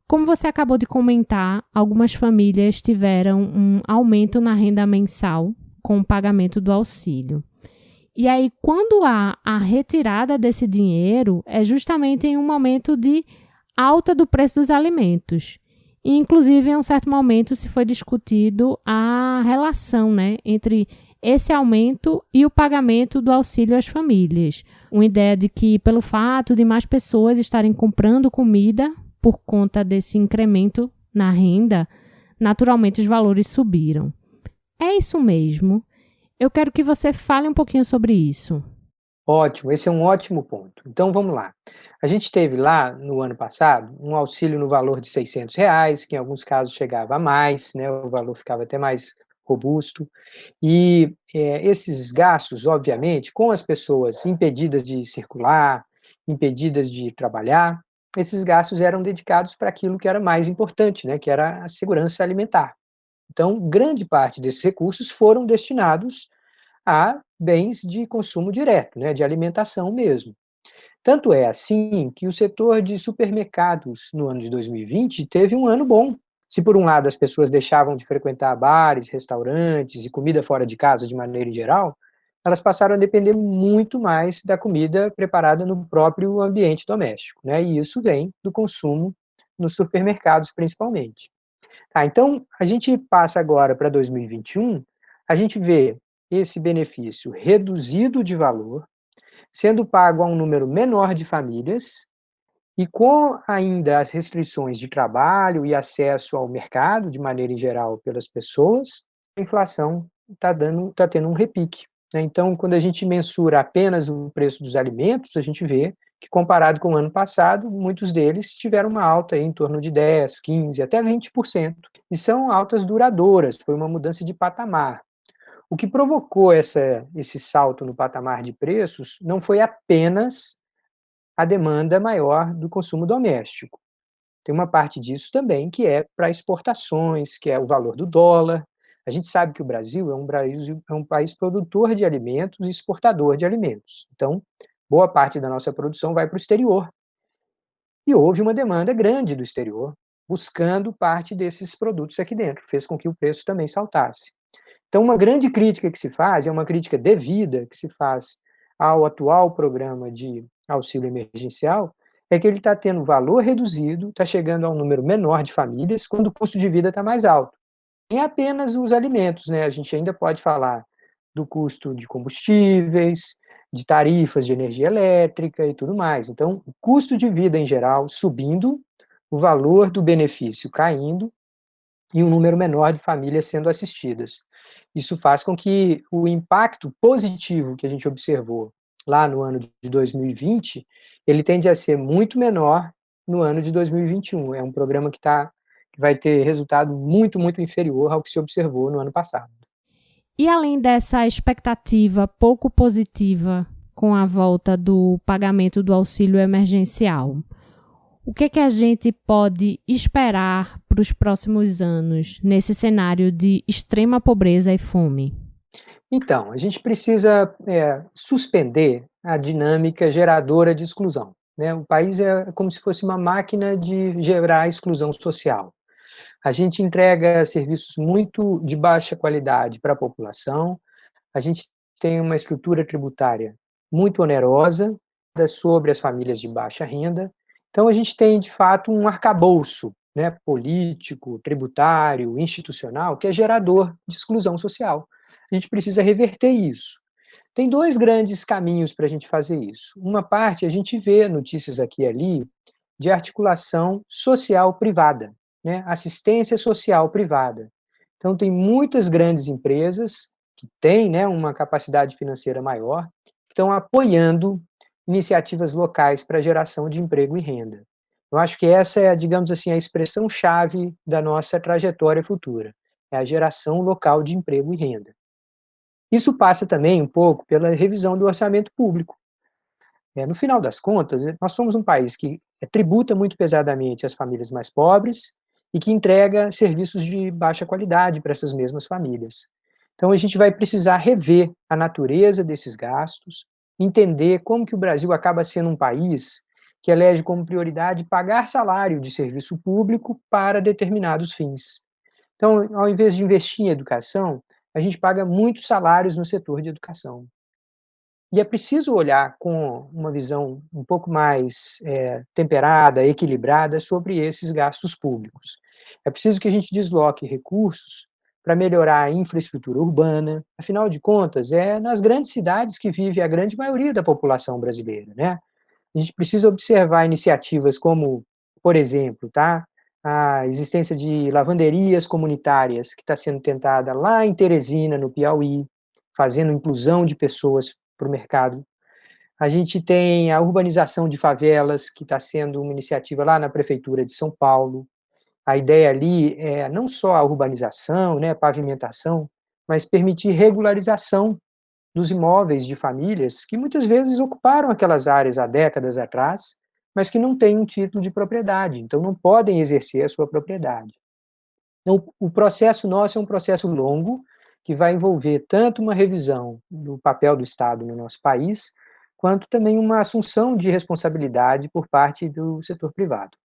Como você acabou de comentar, algumas famílias tiveram um aumento na renda mensal com o pagamento do auxílio. E aí, quando há a retirada desse dinheiro, é justamente em um momento de alta do preço dos alimentos. E, inclusive, em um certo momento se foi discutido a relação, né, entre esse aumento e o pagamento do auxílio às famílias. Uma ideia de que, pelo fato de mais pessoas estarem comprando comida por conta desse incremento na renda, naturalmente os valores subiram. É isso mesmo? Eu quero que você fale um pouquinho sobre isso. Ótimo, esse é um ótimo ponto. Então, vamos lá. A gente teve lá, no ano passado, um auxílio no valor de R$600, que em alguns casos chegava a mais, né, o valor ficava até mais robusto. E esses gastos, obviamente, com as pessoas impedidas de circular, impedidas de trabalhar, esses gastos eram dedicados para aquilo que era mais importante, né, que era a segurança alimentar. Então, grande parte desses recursos foram destinados a bens de consumo direto, né, de alimentação mesmo. Tanto é assim que o setor de supermercados no ano de 2020 teve um ano bom. Se por um lado as pessoas deixavam de frequentar bares, restaurantes e comida fora de casa de maneira geral, elas passaram a depender muito mais da comida preparada no próprio ambiente doméstico, né? E isso vem do consumo nos supermercados principalmente. Então, a gente passa agora para 2021, a gente vê esse benefício reduzido de valor, sendo pago a um número menor de famílias e com ainda as restrições de trabalho e acesso ao mercado, de maneira em geral, pelas pessoas, a inflação está tendo um repique, né? Então, quando a gente mensura apenas o preço dos alimentos, a gente vê que, comparado com o ano passado, muitos deles tiveram uma alta aí em torno de 10%, 15%, até 20%. E são altas duradouras, foi uma mudança de patamar. O que provocou esse salto no patamar de preços não foi apenas a demanda maior do consumo doméstico. Tem uma parte disso também que é para exportações, que é o valor do dólar. A gente sabe que o Brasil é um país produtor de alimentos e exportador de alimentos. Então, boa parte da nossa produção vai para o exterior. E houve uma demanda grande do exterior, buscando parte desses produtos aqui dentro, fez com que o preço também saltasse. Então, uma grande crítica que se faz, é uma crítica devida que se faz ao atual programa de auxílio emergencial, é que ele está tendo valor reduzido, está chegando a um número menor de famílias, quando o custo de vida está mais alto. Nem apenas os alimentos, né? A gente ainda pode falar do custo de combustíveis, de tarifas de energia elétrica e tudo mais. Então, o custo de vida em geral subindo, o valor do benefício caindo e um número menor de famílias sendo assistidas. Isso faz com que o impacto positivo que a gente observou lá no ano de 2020, ele tende a ser muito menor no ano de 2021. É um programa que vai ter resultado muito, muito inferior ao que se observou no ano passado. E além dessa expectativa pouco positiva com a volta do pagamento do auxílio emergencial, o que a gente pode esperar para os próximos anos nesse cenário de extrema pobreza e fome? Então, a gente precisa suspender a dinâmica geradora de exclusão, né? O país é como se fosse uma máquina de gerar exclusão social. A gente entrega serviços muito de baixa qualidade para a população, a gente tem uma estrutura tributária muito onerosa sobre as famílias de baixa renda. Então, a gente tem, de fato, um arcabouço, né, político, tributário, institucional, que é gerador de exclusão social. A gente precisa reverter isso. Tem dois grandes caminhos para a gente fazer isso. Uma parte, a gente vê notícias aqui e ali de articulação social privada, né, assistência social privada. Então, tem muitas grandes empresas que têm, né, uma capacidade financeira maior, que estão apoiando iniciativas locais para geração de emprego e renda. Eu acho que essa é, digamos assim, a expressão-chave da nossa trajetória futura, é a geração local de emprego e renda. Isso passa também um pouco pela revisão do orçamento público. No final das contas, nós somos um país que tributa muito pesadamente as famílias mais pobres e que entrega serviços de baixa qualidade para essas mesmas famílias. Então, a gente vai precisar rever a natureza desses gastos, entender como que o Brasil acaba sendo um país que elege como prioridade pagar salário de serviço público para determinados fins. Então, ao invés de investir em educação, a gente paga muitos salários no setor de educação. E é preciso olhar com uma visão um pouco mais temperada, equilibrada sobre esses gastos públicos. É preciso que a gente desloque recursos para melhorar a infraestrutura urbana. Afinal de contas, é nas grandes cidades que vive a grande maioria da população brasileira, né? A gente precisa observar iniciativas como, por exemplo, a existência de lavanderias comunitárias que está sendo tentada lá em Teresina, no Piauí, fazendo inclusão de pessoas para o mercado. A gente tem a urbanização de favelas, que está sendo uma iniciativa lá na Prefeitura de São Paulo. A ideia ali é não só a urbanização, né, pavimentação, mas permitir regularização dos imóveis de famílias que muitas vezes ocuparam aquelas áreas há décadas atrás, mas que não têm um título de propriedade, então não podem exercer a sua propriedade. Então, o processo nosso é um processo longo, que vai envolver tanto uma revisão do papel do Estado no nosso país, quanto também uma assunção de responsabilidade por parte do setor privado.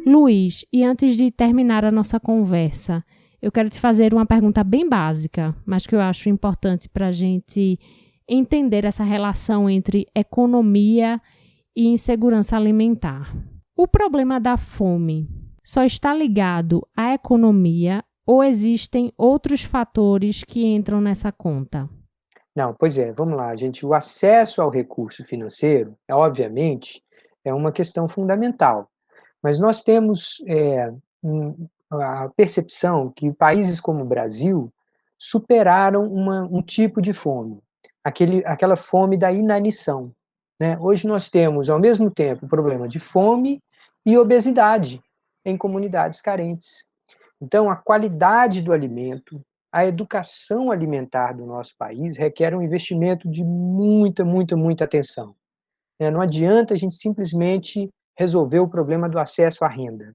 Luiz, e antes de terminar a nossa conversa, eu quero te fazer uma pergunta bem básica, mas que eu acho importante para a gente entender essa relação entre economia e insegurança alimentar. O problema da fome só está ligado à economia ou existem outros fatores que entram nessa conta? Não, pois é, vamos lá, gente. O acesso ao recurso financeiro, obviamente, é uma questão fundamental. Mas nós temos a percepção que países como o Brasil superaram um tipo de fome, aquela fome da inanição, né? Hoje nós temos, ao mesmo tempo, o problema de fome e obesidade em comunidades carentes. Então, a qualidade do alimento, a educação alimentar do nosso país requer um investimento de muita atenção. Não adianta a gente simplesmente resolver o problema do acesso à renda.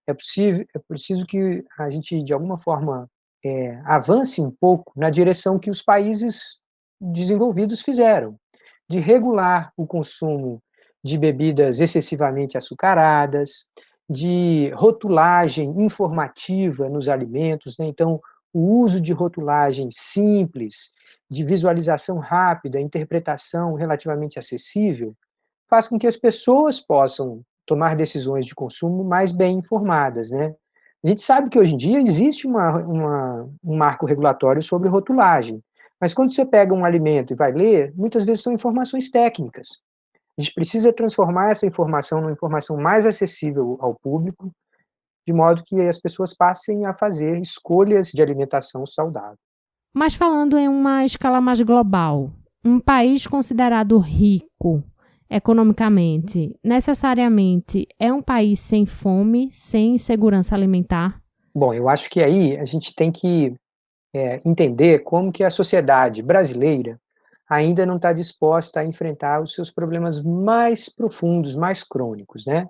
É preciso que a gente, de alguma forma, avance um pouco na direção que os países desenvolvidos fizeram, de regular o consumo de bebidas excessivamente açucaradas, de rotulagem informativa nos alimentos, né? Então, o uso de rotulagem simples, de visualização rápida, interpretação relativamente acessível, faz com que as pessoas possam tomar decisões de consumo mais bem informadas, né? A gente sabe que hoje em dia existe um marco regulatório sobre rotulagem, mas quando você pega um alimento e vai ler, muitas vezes são informações técnicas. A gente precisa transformar essa informação numa informação mais acessível ao público, de modo que as pessoas passem a fazer escolhas de alimentação saudável. Mas falando em uma escala mais global, um país considerado rico economicamente, necessariamente é um país sem fome, sem segurança alimentar? Bom, eu acho que aí a gente tem que entender como que a sociedade brasileira ainda não está disposta a enfrentar os seus problemas mais profundos, mais crônicos, né?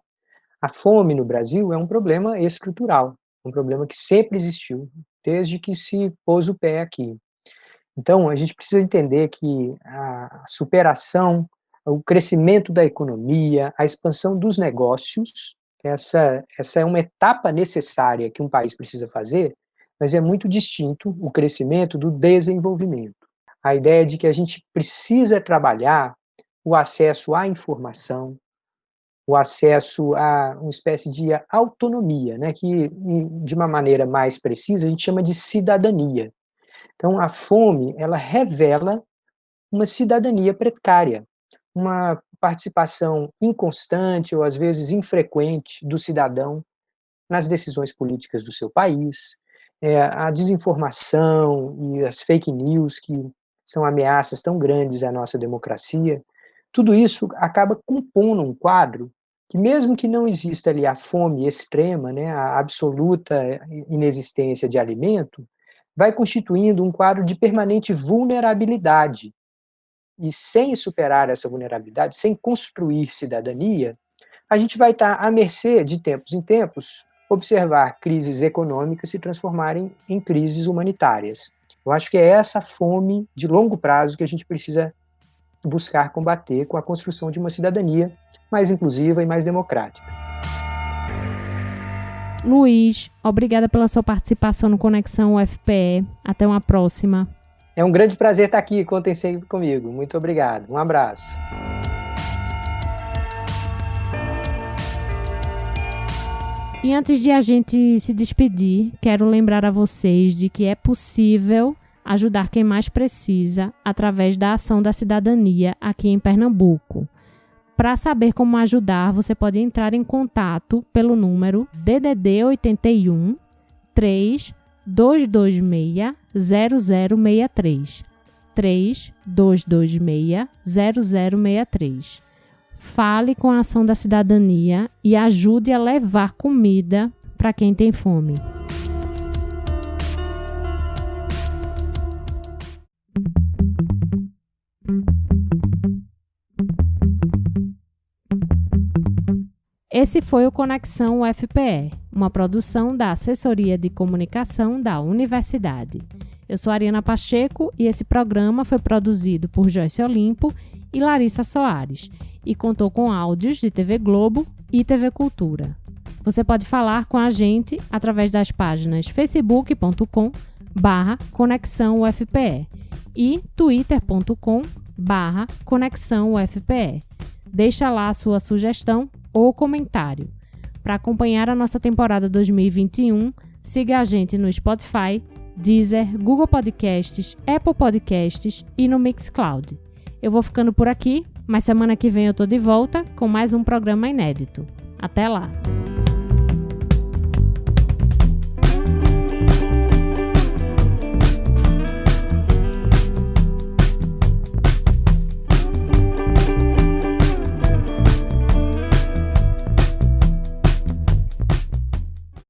A fome no Brasil é um problema estrutural, um problema que sempre existiu, desde que se pôs o pé aqui. Então, a gente precisa entender que a superação, o crescimento da economia, a expansão dos negócios, essa é uma etapa necessária que um país precisa fazer, mas é muito distinto o crescimento do desenvolvimento. A ideia de que a gente precisa trabalhar o acesso à informação, o acesso a uma espécie de autonomia, né, que de uma maneira mais precisa a gente chama de cidadania. Então, a fome, ela revela uma cidadania precária, uma participação inconstante ou às vezes infrequente do cidadão nas decisões políticas do seu país, a desinformação e as fake news, que são ameaças tão grandes à nossa democracia, tudo isso acaba compondo um quadro que, mesmo que não exista ali a fome extrema, né, a absoluta inexistência de alimento, vai constituindo um quadro de permanente vulnerabilidade. E sem superar essa vulnerabilidade, sem construir cidadania, a gente vai estar à mercê, de tempos em tempos, observar crises econômicas se transformarem em crises humanitárias. Eu acho que é essa fome de longo prazo que a gente precisa buscar combater com a construção de uma cidadania mais inclusiva e mais democrática. Luiz, obrigada pela sua participação no Conexão UFPE. Até uma próxima. É um grande prazer estar aqui, contem sempre comigo. Muito obrigado. Um abraço. E antes de a gente se despedir, quero lembrar a vocês de que é possível ajudar quem mais precisa através da Ação da Cidadania aqui em Pernambuco. Para saber como ajudar, você pode entrar em contato pelo número DDD 81 3226 0063 3226 0063. Fale com a Ação da Cidadania e ajude a levar comida para quem tem fome. Esse foi o Conexão UFPE, uma produção da Assessoria de Comunicação da Universidade. Eu sou Ariana Pacheco e esse programa foi produzido por Joyce Olimpo e Larissa Soares e contou com áudios de TV Globo e TV Cultura. Você pode falar com a gente através das páginas facebook.com/Conexão UFPE e twitter.com/Conexão UFPE. Deixa lá a sua sugestão ou comentário. Para acompanhar a nossa temporada 2021, siga a gente no Spotify, Deezer, Google Podcasts, Apple Podcasts e no Mixcloud. Eu vou ficando por aqui, mas semana que vem eu tô de volta com mais um programa inédito. Até lá!